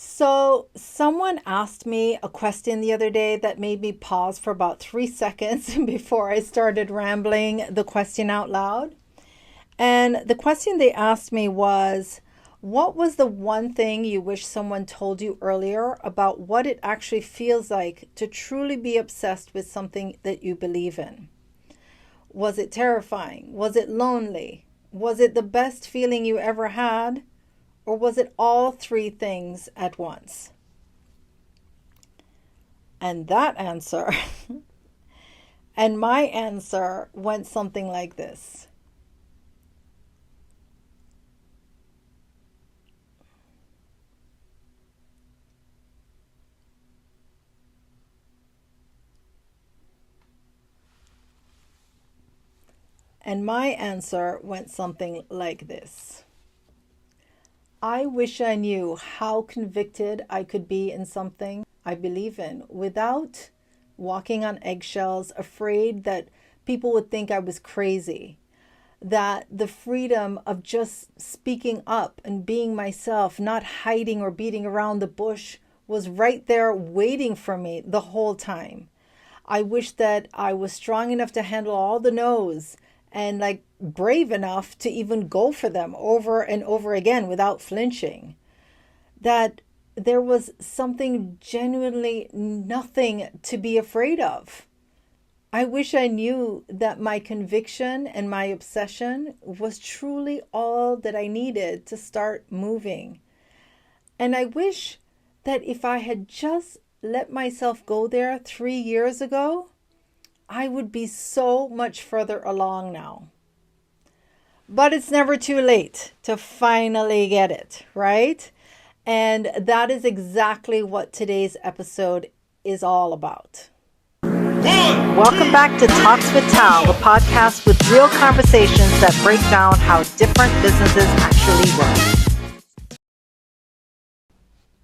So, someone asked me a question the other day that made me pause for about 3 seconds before I started rambling the question out loud. And the question they asked me was, what was the one thing you wish someone told you earlier about what it actually feels like to truly be obsessed with something that you believe in? Was it terrifying? Was it lonely? Was it the best feeling you ever had? Or was it all three things at once? And that answer, and my answer went something like this. And my answer went something like this. I wish I knew how convicted I could be in something I believe in without walking on eggshells, afraid that people would think I was crazy. That the freedom of just speaking up and being myself, not hiding or beating around the bush, was right there waiting for me the whole time. I wish that I was strong enough to handle all the no's and like brave enough to even go for them over and over again without flinching. That there was something genuinely nothing to be afraid of. I wish I knew that my conviction and my obsession was truly all that I needed to start moving. And I wish that if I had just let myself go there 3 years ago, I would be so much further along now. But it's never too late to finally get it, right? And that is exactly what today's episode is all about. Welcome back to Talks with Tal, the podcast with real conversations that break down how different businesses actually work.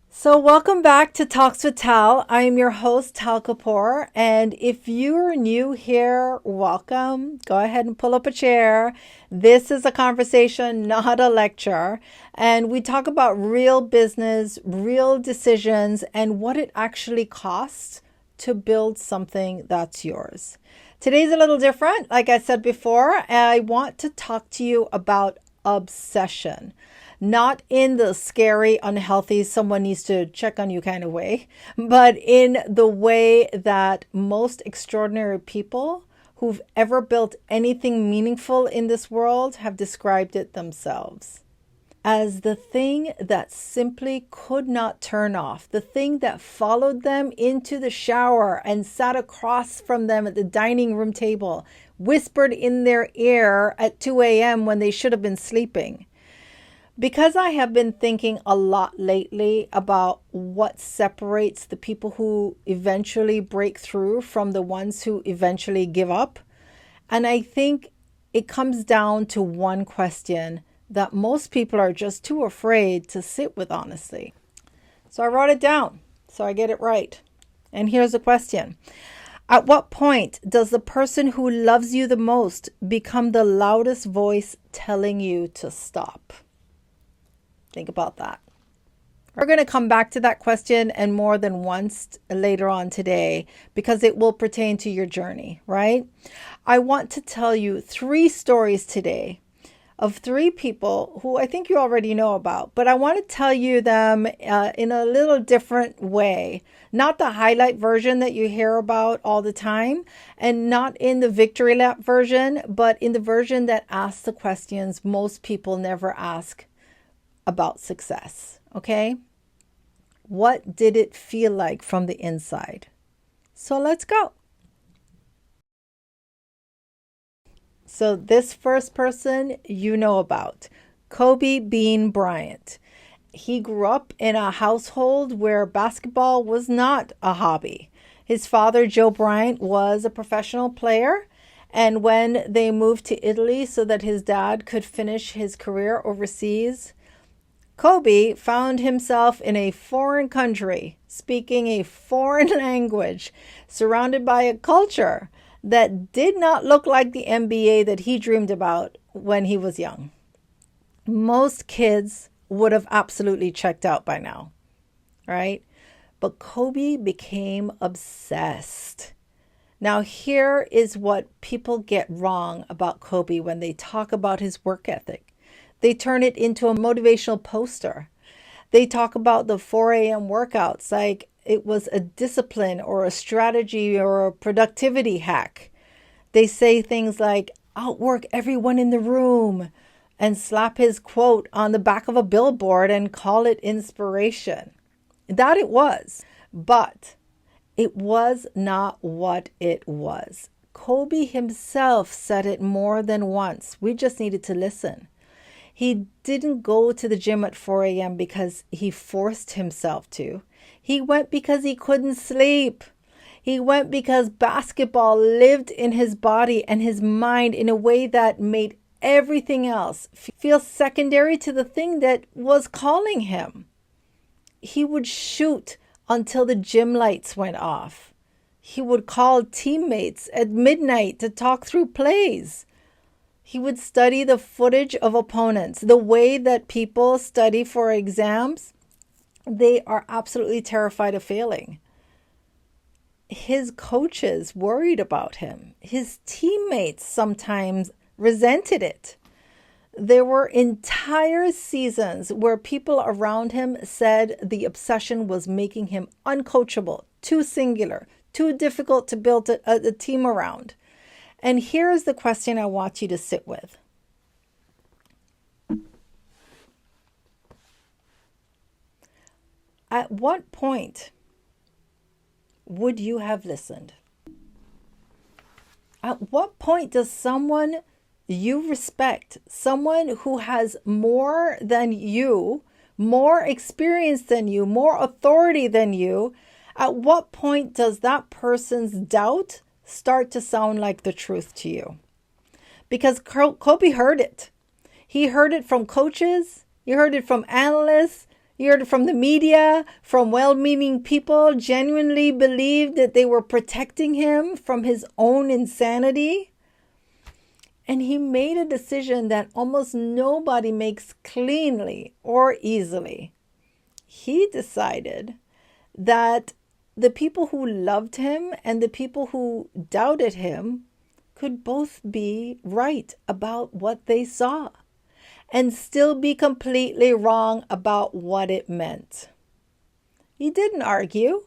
So welcome back to Talks with Tal. I am your host, Tal Kapoor. And if you're new here, welcome. Go ahead and pull up a chair. This is a conversation, not a lecture. And we talk about real business, real decisions, and what it actually costs to build something that's yours. Today's a little different. Like I said before, I want to talk to you about obsession. Not in the scary, unhealthy, someone needs to check on you kind of way, but in the way that most extraordinary people who've ever built anything meaningful in this world have described it themselves. As the thing that simply could not turn off, the thing that followed them into the shower and sat across from them at the dining room table, whispered in their ear at 2 a.m. when they should have been sleeping. Because I have been thinking a lot lately about what separates the people who eventually break through from the ones who eventually give up. And I think it comes down to one question that most people are just too afraid to sit with honestly. So I wrote it down so I get it right. And here's the question. At what point does the person who loves you the most become the loudest voice telling you to stop? Think about that. We're going to come back to that question and more than once later on today because it will pertain to your journey, right? I want to tell you 3 stories today of 3 people who I think you already know about, but I want to tell you them in a little different way. Not the highlight version that you hear about all the time, and not in the victory lap version, but in the version that asks the questions most people never ask about success, okay? What did it feel like from the inside? So let's go. So this first person you know about, Kobe Bean Bryant. He grew up in a household where basketball was not a hobby. His father, Joe Bryant, was a professional player. And when they moved to Italy so that his dad could finish his career overseas, Kobe found himself in a foreign country, speaking a foreign language, surrounded by a culture that did not look like the NBA that he dreamed about when he was young. Most kids would have absolutely checked out by now. right? But Kobe became obsessed. Now, here is what people get wrong about Kobe when they talk about his work ethic. They turn it into a motivational poster. They talk about the 4 a.m. workouts like it was a discipline or a strategy or a productivity hack. They say things like, outwork everyone in the room, and slap his quote on the back of a billboard and call it inspiration. That it was, but it was not what it was. Kobe himself said it more than once. We just needed to listen. He didn't go to the gym at 4 a.m. because he forced himself to. He went because he couldn't sleep. He went because basketball lived in his body and his mind in a way that made everything else feel secondary to the thing that was calling him. He would shoot until the gym lights went off. He would call teammates at midnight to talk through plays. He would study the footage of opponents. The way that people study for exams, they are absolutely terrified of failing. His coaches worried about him. His teammates sometimes resented it. There were entire seasons where people around him said the obsession was making him uncoachable, too singular, too difficult to build a team around. And here's the question I want you to sit with. At what point would you have listened? At what point does someone you respect, someone who has more than you, more experience than you, more authority than you, at what point does that person's doubt start to sound like the truth to you? Because Kobe heard it. He heard it from coaches. He heard it from analysts. He heard it from the media, from well-meaning people genuinely believed that they were protecting him from his own insanity. And he made a decision that almost nobody makes cleanly or easily. He decided that the people who loved him and the people who doubted him could both be right about what they saw and still be completely wrong about what it meant. He didn't argue.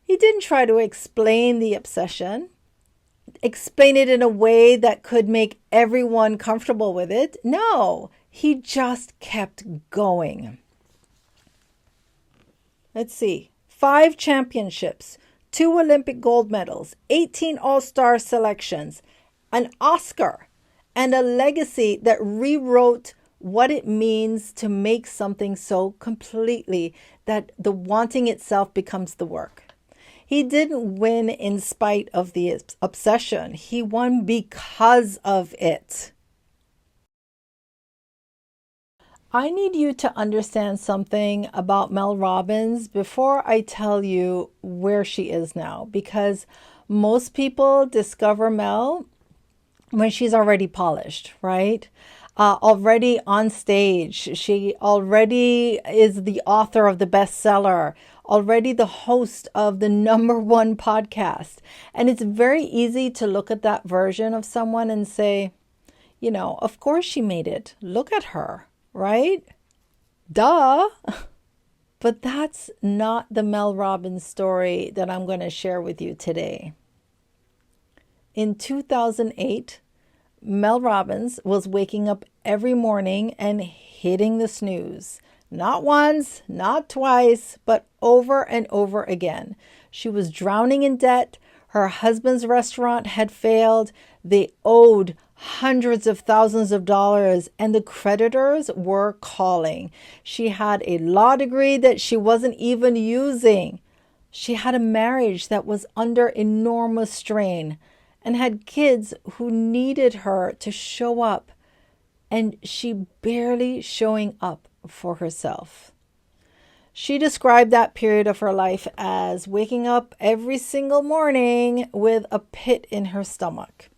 He didn't try to explain the obsession, explain it in a way that could make everyone comfortable with it. No, he just kept going. Let's see. 5 championships, 2 Olympic gold medals, 18 All-Star selections, an Oscar, and a legacy that rewrote what it means to make something so completely that the wanting itself becomes the work. He didn't win in spite of the obsession. He won because of it. I need you to understand something about Mel Robbins before I tell you where she is now, because most people discover Mel when she's already polished, right? Already on stage. She already is the author of the bestseller, already the host of the #1 podcast. And it's very easy to look at that version of someone and say, you know, of course she made it. Look at her, right? Duh. But that's not the Mel Robbins story that I'm going to share with you today. In 2008, Mel Robbins was waking up every morning and hitting the snooze. Not once, not twice, but over and over again. She was drowning in debt. Her husband's restaurant had failed. They owed hundreds of thousands of dollars, and the creditors were calling. She had a law degree that she wasn't even using. She had a marriage that was under enormous strain and had kids who needed her to show up, and she barely showing up for herself. She described that period of her life as waking up every single morning with a pit in her stomach,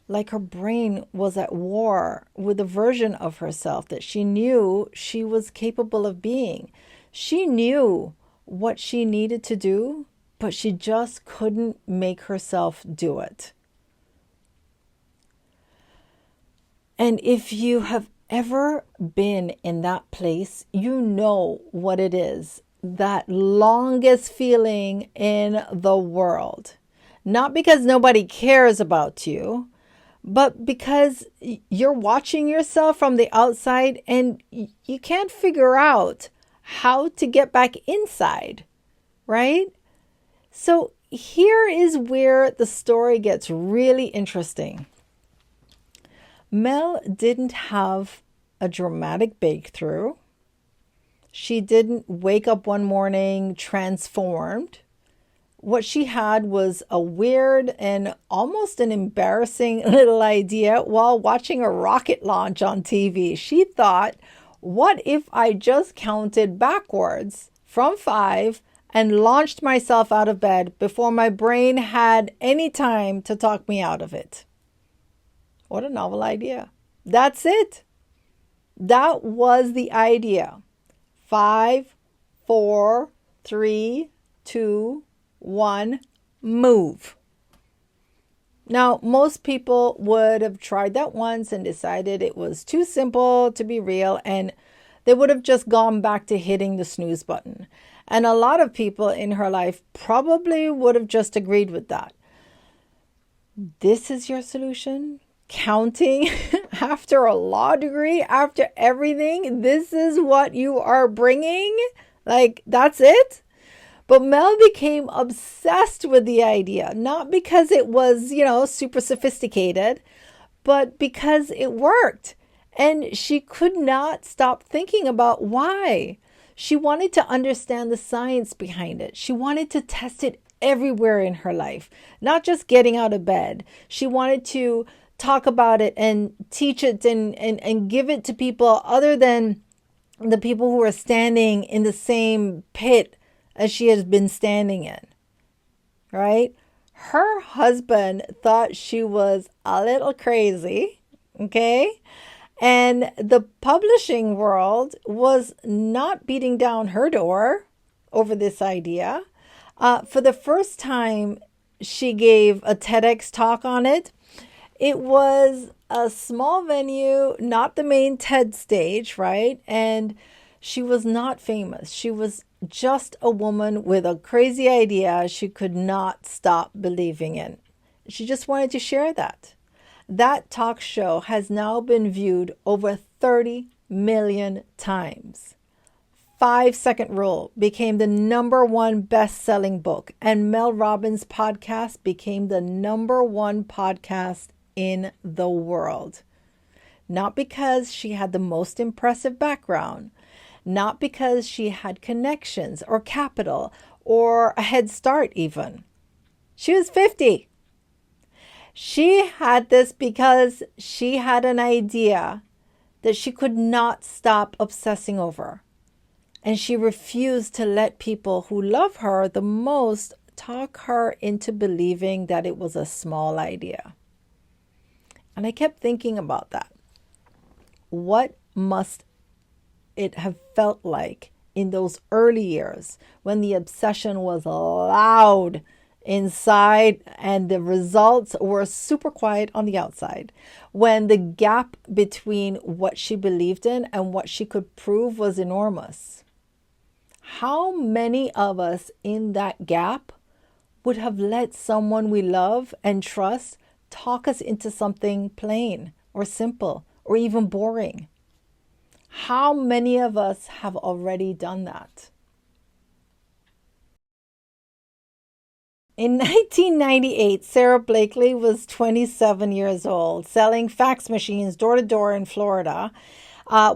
like her brain was at war with a version of herself that she knew she was capable of being. She knew what she needed to do, but she just couldn't make herself do it. And if you have ever been in that place, you know what it is. That longest feeling in the world. Not because nobody cares about you, but because you're watching yourself from the outside and you can't figure out how to get back inside, right? So here is where the story gets really interesting. Mel didn't have a dramatic breakthrough. She didn't wake up one morning transformed. What she had was a weird and almost an embarrassing little idea while watching a rocket launch on TV. She thought, what if I just counted backwards from 5 and launched myself out of bed before my brain had any time to talk me out of it? What a novel idea. That's it. That was the idea. 5, 4, 3, 2, 1, move. Now, most people would have tried that once and decided it was too simple to be real, and they would have just gone back to hitting the snooze button. And a lot of people in her life probably would have just agreed with that. This is your solution? Counting after a law degree, after everything, this is what you are bringing? Like, that's it? But Mel became obsessed with the idea, not because it was, super sophisticated, but because it worked. And she could not stop thinking about why. She wanted to understand the science behind it. She wanted to test it everywhere in her life, not just getting out of bed. She wanted to talk about it and teach it and give it to people other than the people who are standing in the same pit as she has been standing in, right? Her husband thought she was a little crazy, okay? And the publishing world was not beating down her door over this idea. For the first time, she gave a TEDx talk on it. It was a small venue, not the main TED stage, right? And she was not famous. She was just a woman with a crazy idea she could not stop believing in. She just wanted to share that. That talk show has now been viewed over 30 million times. 5-Second Rule became the #1 best-selling book, and Mel Robbins' podcast became the #1 podcast in the world. Not because she had the most impressive background, not because she had connections or capital or a head start even. She was 50. She had this because she had an idea that she could not stop obsessing over. And she refused to let people who love her the most talk her into believing that it was a small idea. And I kept thinking about that. What must it have felt like in those early years when the obsession was loud inside and the results were super quiet on the outside, when the gap between what she believed in and what she could prove was enormous? How many of us in that gap would have let someone we love and trust talk us into something plain or simple or even boring? How many of us have already done that? In 1998, Sara Blakely was 27 years old, selling fax machines door to door in Florida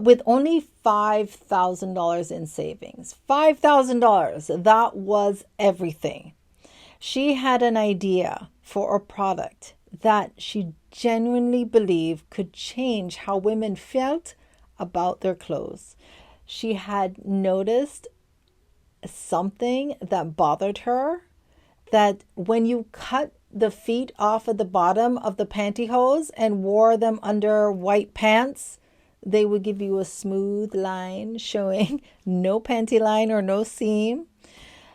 with only $5,000 in savings. $5,000, that was everything. She had an idea for a product that she genuinely believed could change how women felt about their clothes. She had noticed something that bothered her, that when you cut the feet off of the bottom of the pantyhose and wore them under white pants, they would give you a smooth line showing no panty line or no seam.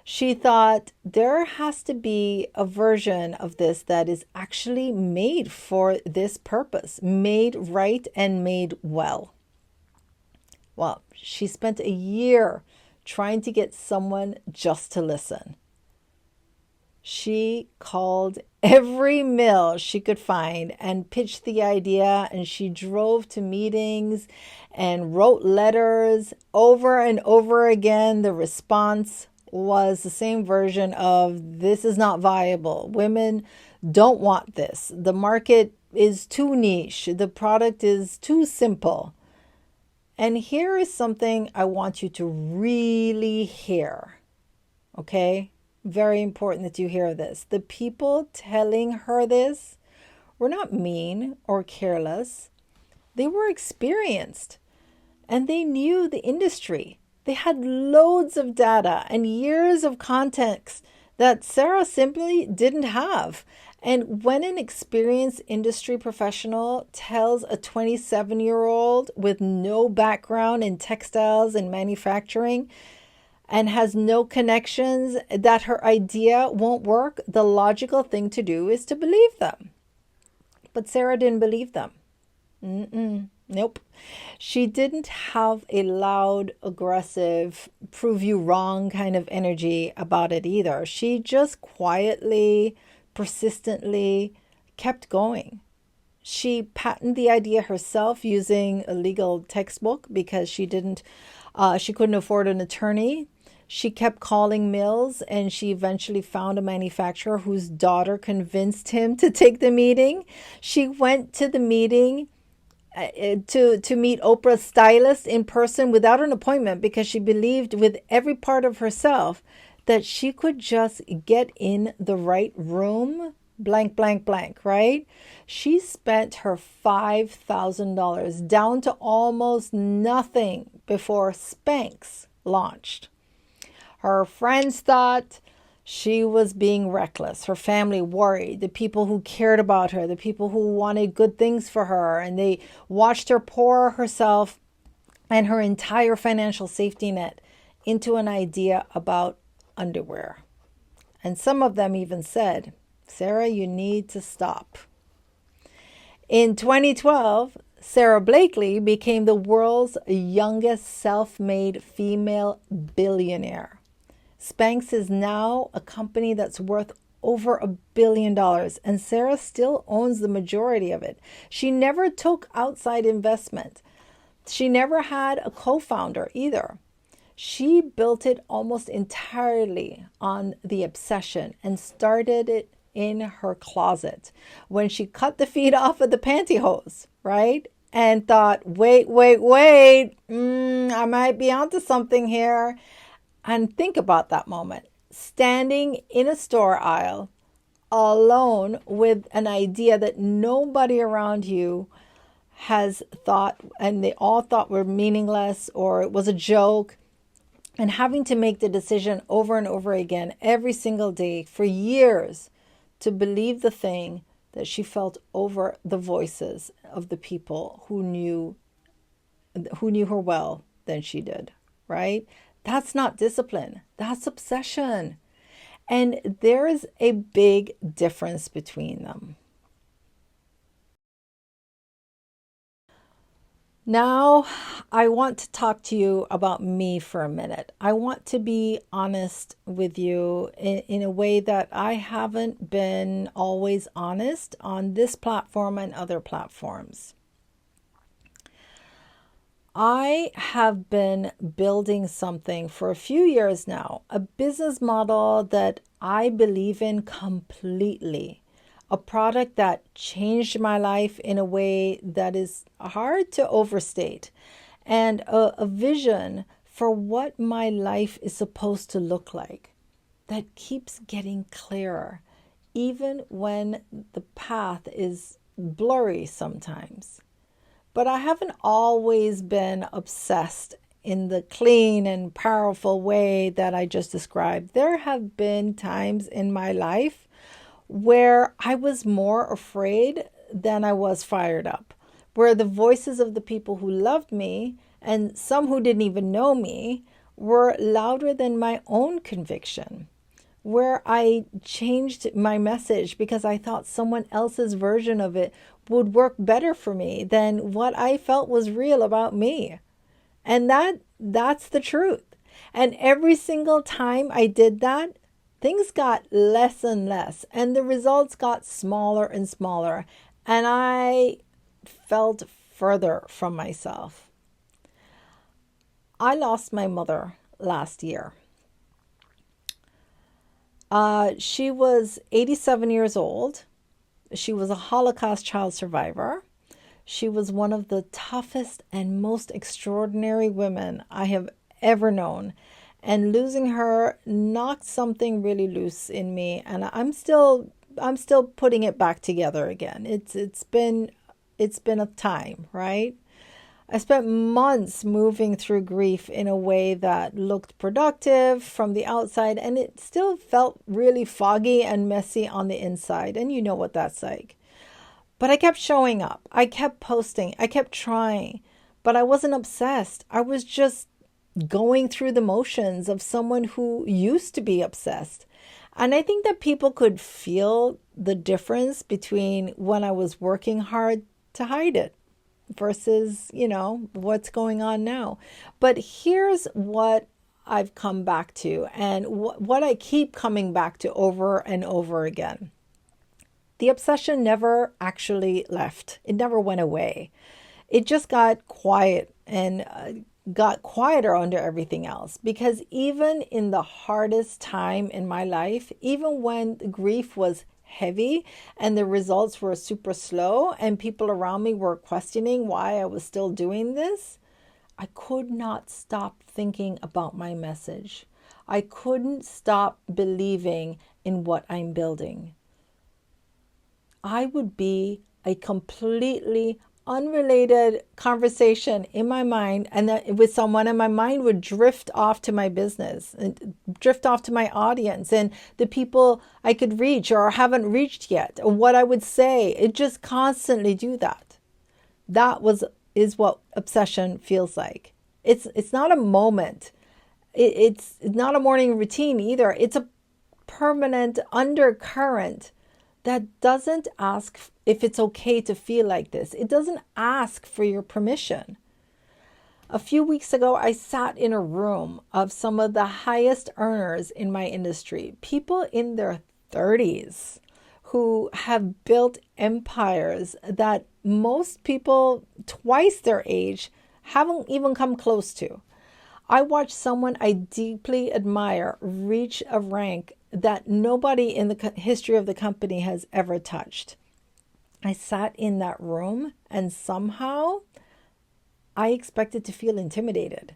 She thought there has to be a version of this that is actually made for this purpose, made right and made well. Well, she spent a year trying to get someone just to listen. She called every mill she could find and pitched the idea, and she drove to meetings and wrote letters over and over again. The response was the same version of, this is not viable. Women don't want this. The market is too niche. The product is too simple. And here is something I want you to really hear. Okay? Very important that you hear this. The people telling her this were not mean or careless. They were experienced and they knew the industry. They had loads of data and years of context that Sara simply didn't have. And when an experienced industry professional tells a 27-year-old with no background in textiles and manufacturing and has no connections that her idea won't work, the logical thing to do is to believe them. But Sara didn't believe them. Nope. She didn't have a loud, aggressive, prove you wrong kind of energy about it either. She just quietly, persistently kept going. She patented the idea herself using a legal textbook because she couldn't afford an attorney. She kept calling mills, and she eventually found a manufacturer whose daughter convinced him to take the meeting. She went to the meeting to meet Oprah's stylist in person without an appointment because she believed with every part of herself that she could just get in the right room, blank, blank, blank, right? She spent her $5,000 down to almost nothing before Spanx launched. Her friends thought she was being reckless. Her family worried. The people who cared about her, the people who wanted good things for her, and they watched her pour herself and her entire financial safety net into an idea about underwear. And some of them even said, Sara, you need to stop. In 2012, Sara Blakely became the world's youngest self-made female billionaire. Spanx is now a company that's worth over $1 billion, and Sara still owns the majority of it. She never took outside investment. She never had a co-founder either. She built it almost entirely on the obsession and started it in her closet when she cut the feet off of the pantyhose, right? And thought, wait, I might be onto something here. And think about that moment, standing in a store aisle alone with an idea that nobody around you has thought, and they all thought were meaningless or it was a joke, and having to make the decision over and over again every single day for years to believe the thing that she felt over the voices of the people who knew her well than she did, right? That's not discipline. That's obsession. And there is a big difference between them. Now, I want to talk to you about me for a minute. I want to be honest with you in a way that I haven't been always honest on this platform and other platforms. I have been building something for a few years now, a business model that I believe in completely, a product that changed my life in a way that is hard to overstate, and a vision for what my life is supposed to look like that keeps getting clearer, even when the path is blurry sometimes. But I haven't always been obsessed in the clean and powerful way that I just described. There have been times in my life where I was more afraid than I was fired up, where the voices of the people who loved me and some who didn't even know me were louder than my own conviction, where I changed my message because I thought someone else's version of it would work better for me than what I felt was real about me. And that's the truth. And every single time I did that, things got less and less, and the results got smaller and smaller, and I felt further from myself. I lost my mother last year. She was 87 years old. She was a Holocaust child survivor. She was one of the toughest and most extraordinary women I have ever known. And losing her knocked something really loose in me, and I'm still putting it back together again. It's been a time, right? I spent months moving through grief in a way that looked productive from the outside, and it still felt really foggy and messy on the inside. And you know what that's like. But I kept showing up. I kept posting. I kept trying. But I wasn't obsessed. I was just going through the motions of someone who used to be obsessed. And I think that people could feel the difference between when I was working hard to hide it versus, what's going on now. But here's what I've come back to, and what I keep coming back to over and over again. The obsession never actually left. It never went away. It just got quiet and got quieter under everything else, because even in the hardest time in my life, even when the grief was heavy and the results were super slow and people around me were questioning why I was still doing this, I could not stop thinking about my message. I couldn't stop believing in what I'm building. I would be a completely unrelated conversation in my mind, and that with someone, and my mind would drift off to my business and drift off to my audience and the people I could reach or haven't reached yet, or what I would say. It just constantly do that. That is what obsession feels like. It's not a moment. It's not a morning routine either. It's a permanent undercurrent that doesn't ask if it's okay to feel like this. It doesn't ask for your permission. A few weeks ago, I sat in a room of some of the highest earners in my industry, people in their 30s who have built empires that most people twice their age haven't even come close to. I watched someone I deeply admire reach a rank that nobody in the history of the company has ever touched. I sat in that room and somehow I expected to feel intimidated.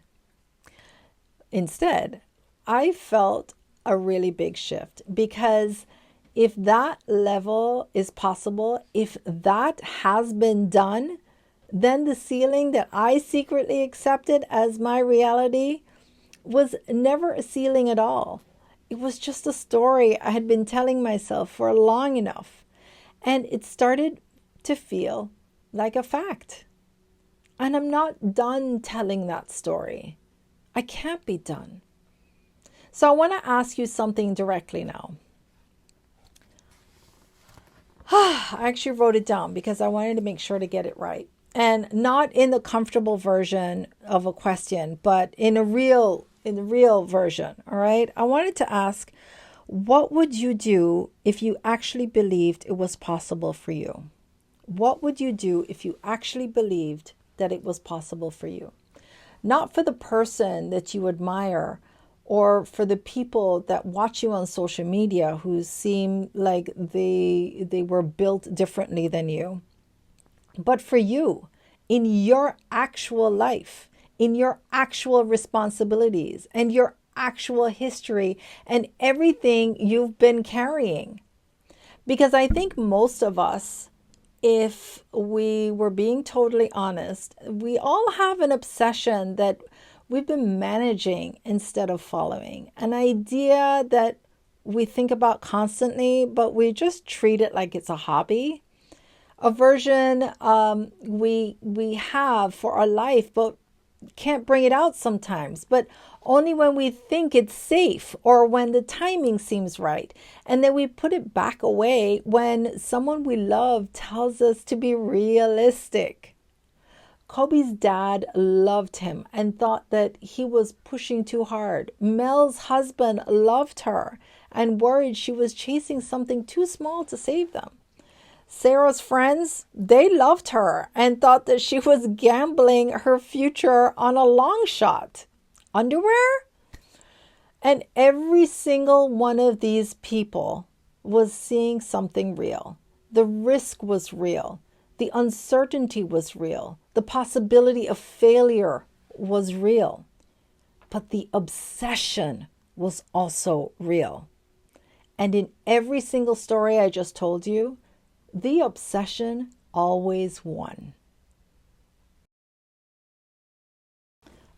Instead, I felt a really big shift, because if that level is possible, if that has been done, then the ceiling that I secretly accepted as my reality was never a ceiling at all. It was just a story I had been telling myself for long enough, and it started to feel like a fact. And I'm not done telling that story. I can't be done. So I want to ask you something directly now. I actually wrote it down because I wanted to make sure to get it right. And not in the comfortable version of a question, but in the real version, all right? I wanted to ask, what would you do if you actually believed it was possible for you? What would you do if you actually believed that it was possible for you? Not for the person that you admire or for the people that watch you on social media who seem like they were built differently than you, but for you, in your actual life, in your actual responsibilities and your actual history and everything you've been carrying. Because I think most of us, if we were being totally honest, we all have an obsession that we've been managing instead of following. An idea that we think about constantly, but we just treat it like it's a hobby. A version we have for our life, but can't bring it out sometimes. But only when we think it's safe or when the timing seems right. And then we put it back away when someone we love tells us to be realistic. Kobe's dad loved him and thought that he was pushing too hard. Mel's husband loved her and worried she was chasing something too small to save them. Sara's friends, they loved her and thought that she was gambling her future on a long shot. Underwear? And every single one of these people was seeing something real. The risk was real. The uncertainty was real. The possibility of failure was real. But the obsession was also real. And in every single story I just told you, the obsession always won.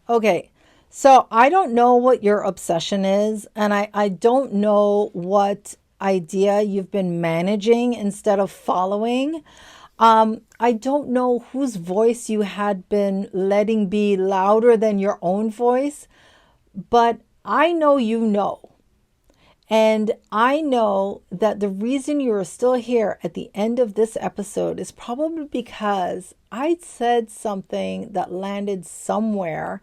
Okay, so I don't know what your obsession is, and I don't know what idea you've been managing instead of following. I don't know whose voice you had been letting be louder than your own voice, but I know you know. And I know that the reason you're still here at the end of this episode is probably because I said something that landed somewhere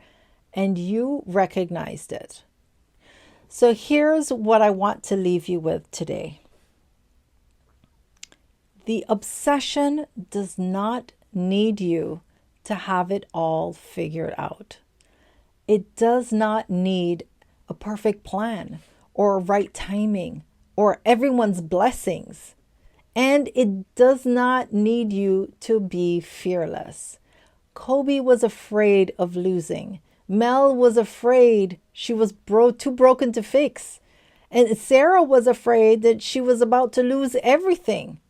and you recognized it. So here's what I want to leave you with today. The obsession does not need you to have it all figured out. It does not need a perfect plan or right timing or everyone's blessings. And it does not need you to be fearless. Kobe was afraid of losing. Mel was afraid she was too broken to fix. And Sara was afraid that she was about to lose everything.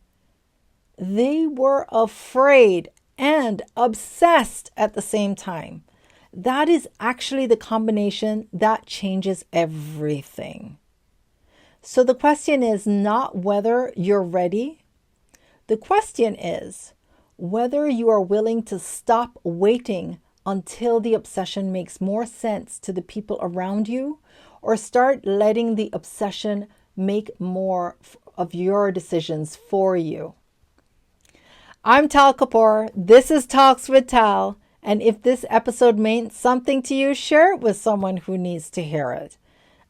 They were afraid and obsessed at the same time. That is actually the combination that changes everything. So the question is not whether you're ready. The question is whether you are willing to stop waiting until the obsession makes more sense to the people around you, or start letting the obsession make more of your decisions for you. I'm Tal Kapoor. This is Talks with Tal. And if this episode meant something to you, share it with someone who needs to hear it.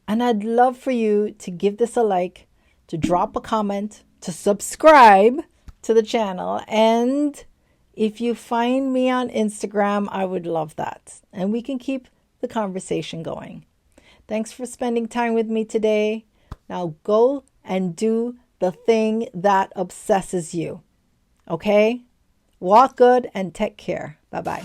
And I'd love for you to give this a like, to drop a comment, to subscribe to the channel. And if you find me on Instagram, I would love that. And we can keep the conversation going. Thanks for spending time with me today. Now go and do the thing that obsesses you. Okay? Walk good and take care. Bye-bye.